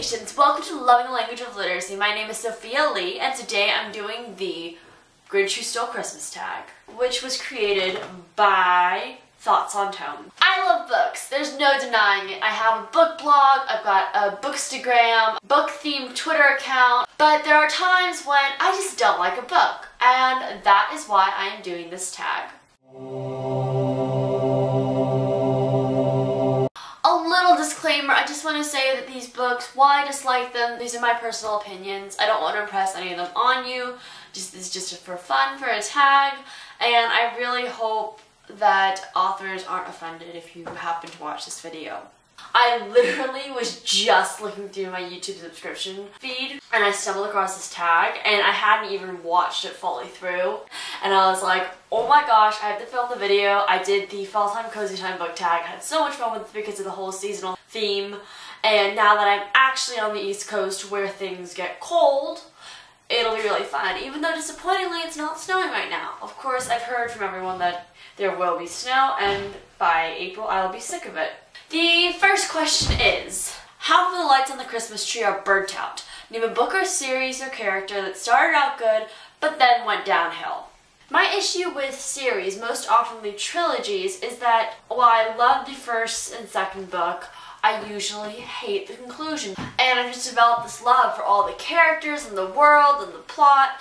Salutations! Welcome to Loving the Language of Literacy. My name is Sophia Lee, and today I'm doing the Grinch Who Stole Christmas tag, which was created by Thoughts on Tone. I love books. There's no denying it. I have a book blog, I've got a Bookstagram, book-themed Twitter account, but there are times when I just don't like a book, and that is why I am doing this tag. A little disclaimer, I just want to say that these books, why I dislike them, these are my personal opinions. I don't want to impress any of them on you. This is just for fun, for a tag, and I really hope that authors aren't offended if you happen to watch this video. I literally was just looking through my YouTube subscription feed and I stumbled across this tag and I hadn't even watched it fully through, and I was like, oh my gosh, I have to film the video. I did the Fall Time Cozy Time book tag. I had so much fun with it because of the whole seasonal theme, and now that I'm actually on the East Coast where things get cold, it'll be really fun, even though disappointingly it's not snowing right now. Of course, I've heard from everyone that there will be snow, and by April I'll be sick of it. The first question is, half of the lights on the Christmas tree are burnt out. Name a book or series or character that started out good, but then went downhill. My issue with series, most oftenly trilogies, is that while I love the first and second book, I usually hate the conclusion. And I've just developed this love for all the characters and the world and the plot,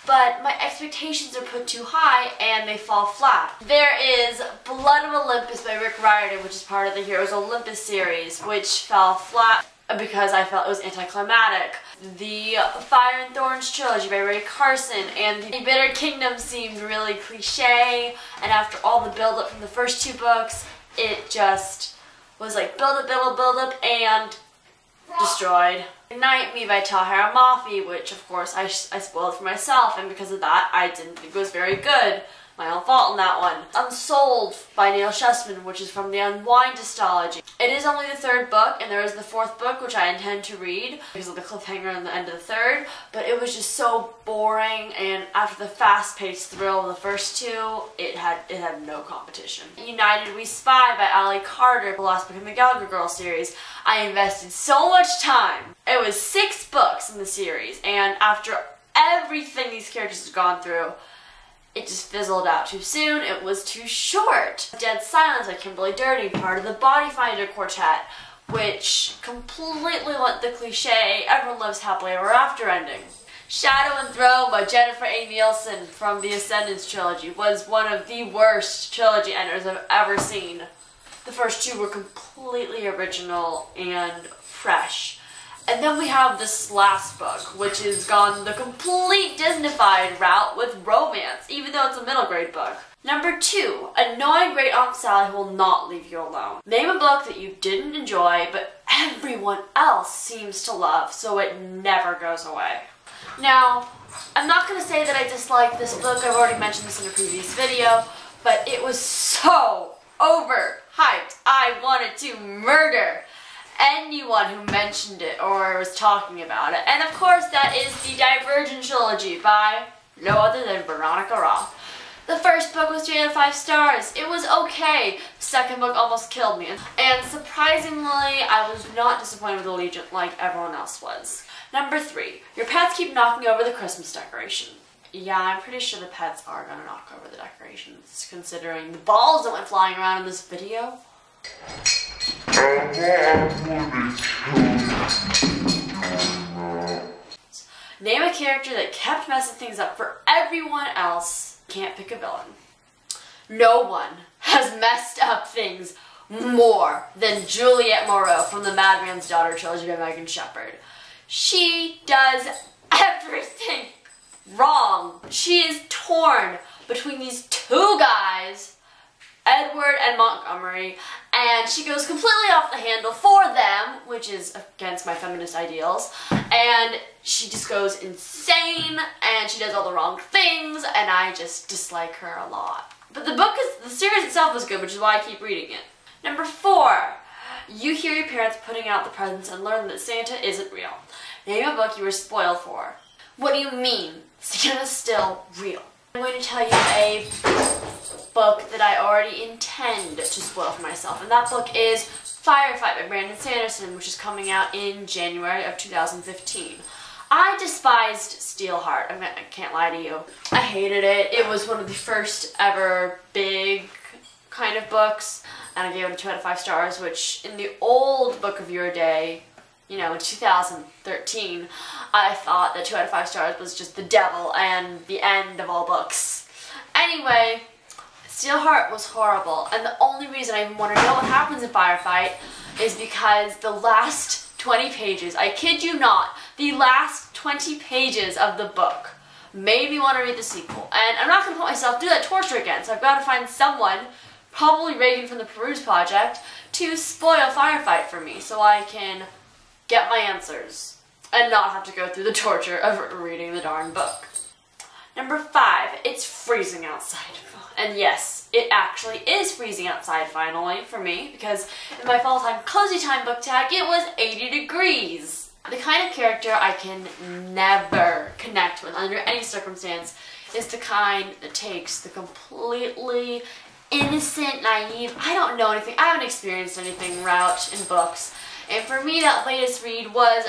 but my expectations are put too high and they fall flat. There is Blood of Olympus by Rick Riordan, which is part of the Heroes Olympus series, which fell flat because I felt it was anticlimactic. The Fire and Thorns trilogy by Ray Carson and The Bitter Kingdom seemed really cliche, and after all the build-up from the first two books, it just was like build up, and destroyed. Ignite Me by Tahara Mafi, which of course I spoiled for myself, and because of that I didn't think it was very good. My own fault on that one. Unsold by Neil Shussman, which is from the Unwind Dystology. It is only the third book, and there is the fourth book, which I intend to read because of the cliffhanger on the end of the third, but it was just so boring, and after the fast-paced thrill of the first two, it had no competition. United We Spy by Ali Carter, the last book in the Gallagher Girls series. I invested so much time. It was 6 books in the series, and after everything these characters had gone through, it just fizzled out too soon. It was too short. Dead Silence by Kimberly Dirty, part of the Body Finder Quartet, which completely went the cliche everyone lives happily ever after ending. Shadow and Throne by Jennifer A. Nielsen from the Ascendance trilogy was one of the worst trilogy enders I've ever seen. The first two were completely original and fresh. And then we have this last book, which has gone the complete Disney-fied route with romance, even though it's a middle grade book. Number 2, Annoying Great Aunt Sally Who Will Not Leave You Alone. Name a book that you didn't enjoy, but everyone else seems to love, so it never goes away. Now, I'm not going to say that I dislike this book. I've already mentioned this in a previous video, but it was so overhyped. I wanted to murder anyone who mentioned it or was talking about it. And of course that is the Divergent trilogy by no other than Veronica Roth. The first book was 3 out of 5 stars. It was okay. The second book almost killed me. And surprisingly, I was not disappointed with Allegiant like everyone else was. Number 3, Your Pets Keep Knocking Over the Christmas Decoration. Yeah, I'm pretty sure the pets are gonna knock over the decorations, considering the balls that went flying around in this video. Name a character that kept messing things up for everyone else. Can't pick a villain. No one has messed up things more than Juliette Moreau from the Madman's Daughter trilogy by Megan Shepherd. She does everything wrong. She is torn between these two guys, Edward and Montgomery, and she goes completely off the handle for them, which is against my feminist ideals, and she just goes insane, and she does all the wrong things, and I just dislike her a lot. But the series itself is good, which is why I keep reading it. Number 4, you hear your parents putting out the presents and learn that Santa isn't real. Name a book you were spoiled for. What do you mean? Santa's still real. I'm going to tell you a book that I already intend to spoil for myself, and that book is Firefight by Brandon Sanderson, which is coming out in January of 2015. I despised Steelheart. I can't lie to you. I hated it. It was one of the first ever big kind of books, and I gave it a 2 out of 5 stars, which in the old Book of Your Day, you know, in 2013, I thought that 2 out of 5 stars was just the devil and the end of all books. Anyway, Steelheart was horrible, and the only reason I even want to know what happens in Firefight is because the last 20 pages, I kid you not, the last 20 pages of the book made me want to read the sequel. And I'm not going to put myself through that torture again, so I've got to find someone, probably Reagan from the Peruse Project, to spoil Firefight for me so I can get my answers and not have to go through the torture of reading the darn book. Number 5, it's freezing outside. And yes, it actually is freezing outside finally for me, because in my fall time cozy time book tag it was 80 degrees. The kind of character I can never connect with under any circumstance is the kind that takes the completely innocent, naive, I don't know anything, I haven't experienced anything route in books. And for me, that latest read was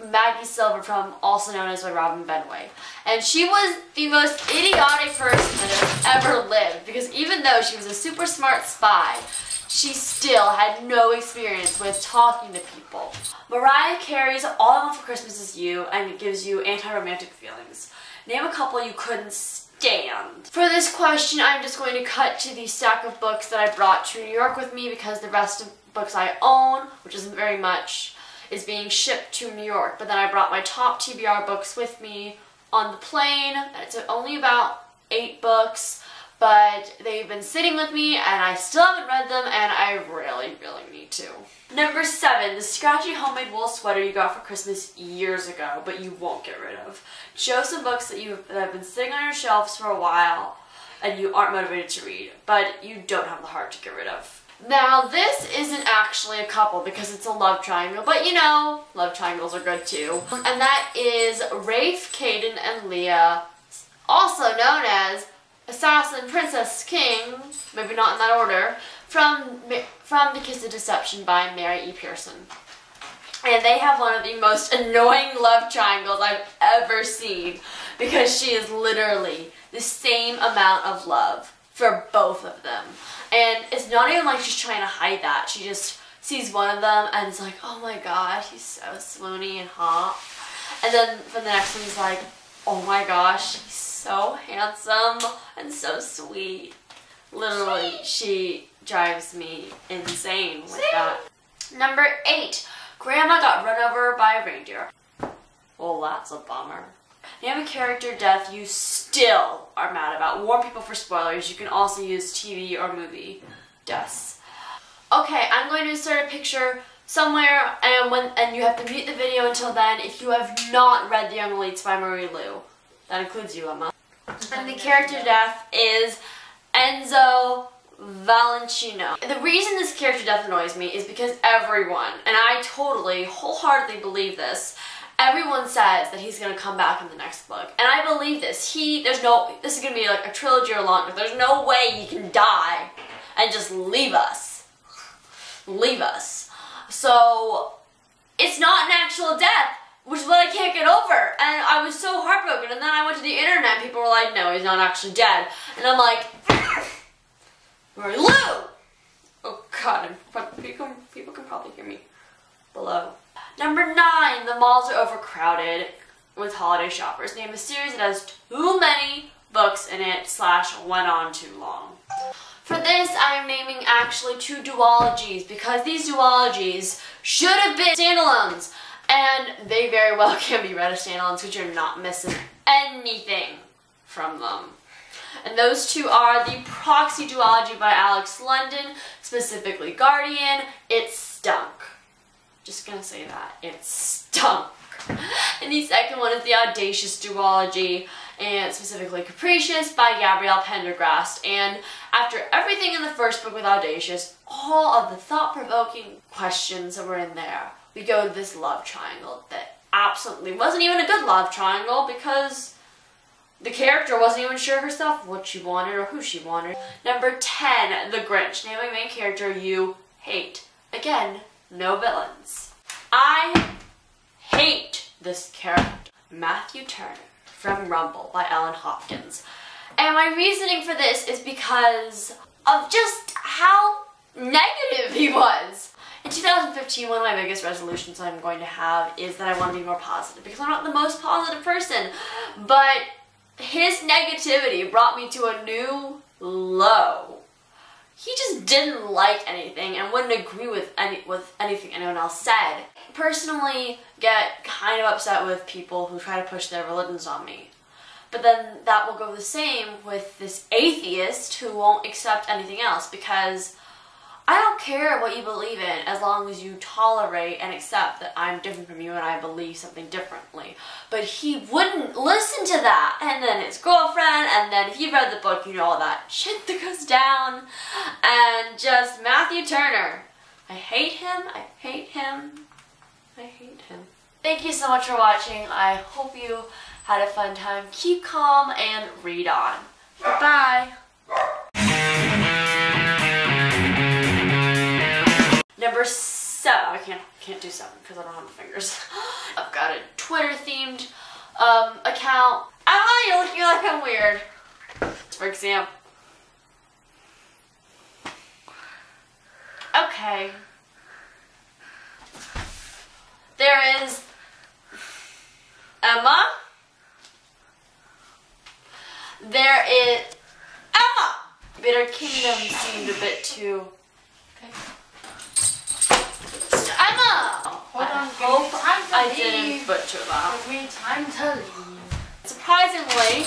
Maggie Silver from Also Known As by Robin Benway. And she was the most idiotic person that has ever lived, because even though she was a super smart spy, she still had no experience with talking to people. Mariah Carey's All I Want for Christmas Is You, and it gives you anti-romantic feelings. Name a couple you couldn't stand. For this question, I'm just going to cut to the stack of books that I brought to New York with me, because the rest of books I own, which isn't very much, is being shipped to New York. But then I brought my top TBR books with me on the plane. It's only about 8 books, but they've been sitting with me and I still haven't read them, and I really, really need to. Number 7, the scratchy homemade wool sweater you got for Christmas years ago, but you won't get rid of. Show some books that have been sitting on your shelves for a while and you aren't motivated to read, but you don't have the heart to get rid of. Now, this isn't actually a couple because it's a love triangle, but you know, love triangles are good too. And that is Rafe, Caden, and Leah, also known as Assassin, Princess, King, maybe not in that order, from The Kiss of Deception by Mary E. Pearson. And they have one of the most annoying love triangles I've ever seen, because she is literally the same amount of love for both of them. And it's not even like she's trying to hide that. She just sees one of them and is like, oh my gosh, he's so swoony and hot. And then for the next one, he's like, oh my gosh, he's so handsome and so sweet. Literally, she drives me insane with that. Number 8, Grandma got run over by a reindeer. Well, that's a bummer. Name a character death you still are mad about. Warn people for spoilers. You can also use TV or movie deaths. Okay, I'm going to insert a picture somewhere, and you have to mute the video until then if you have not read The Young Elites by Marie Lu. That includes you, Emma. And the character death is Enzo Valentino. The reason this character death annoys me is because everyone, and I totally, wholeheartedly believe this, everyone says that he's going to come back in the next book. And I believe this. This is going to be like a trilogy or longer. There's no way he can die and just leave us. Leave us. So, it's not an actual death, which is what I can't get over. And I was so heartbroken. And then I went to the internet and people were like, no, he's not actually dead. And I'm like, Marie Lu! Oh God, people can probably hear me below. Number 9, the malls are overcrowded with holiday shoppers. Name a series that has too many books in it / went on too long. For this, I am naming actually 2 duologies, because these duologies should have been standalones, and they very well can be read as standalones, because you're not missing anything from them. And those 2 are the Proxy duology by Alex London, specifically Guardian. It stunk. Just gonna say that. It stunk. And the second one is the Audacious duology, and specifically Capricious by Gabrielle Pendergrast. And after everything in the first book with Audacious, all of the thought-provoking questions that were in there, we go to this love triangle that absolutely wasn't even a good love triangle, because the character wasn't even sure herself what she wanted or who she wanted. Number 10, The Grinch. Name a main character you hate. Again, no villains. I hate this character, Matthew Turner from Rumble by Ellen Hopkins. And my reasoning for this is because of just how negative he was. In 2015, one of my biggest resolutions I'm going to have is that I want to be more positive, because I'm not the most positive person, but his negativity brought me to a new low. He just didn't like anything and wouldn't agree with anything anyone else said. Personally, get kind of upset with people who try to push their religions on me. But then that will go the same with this atheist who won't accept anything else, because I don't care what you believe in as long as you tolerate and accept that I'm different from you and I believe something differently. But he wouldn't listen to that. And then his girlfriend, and then if you've read the book, you know all that shit that goes down. And just Matthew Turner. I hate him, I hate him, I hate him. Thank you so much for watching. I hope you had a fun time. Keep calm and read on. Bye. Number 7. I can't do 7 because I don't have my fingers. I've got a Twitter themed account. Ah, you're looking like I'm weird. For example. Okay. There is Emma. There is Emma! Bitter Kingdom seemed a bit too... Okay. Emma! Hold on, I didn't butcher that. Give me time to leave. Surprisingly,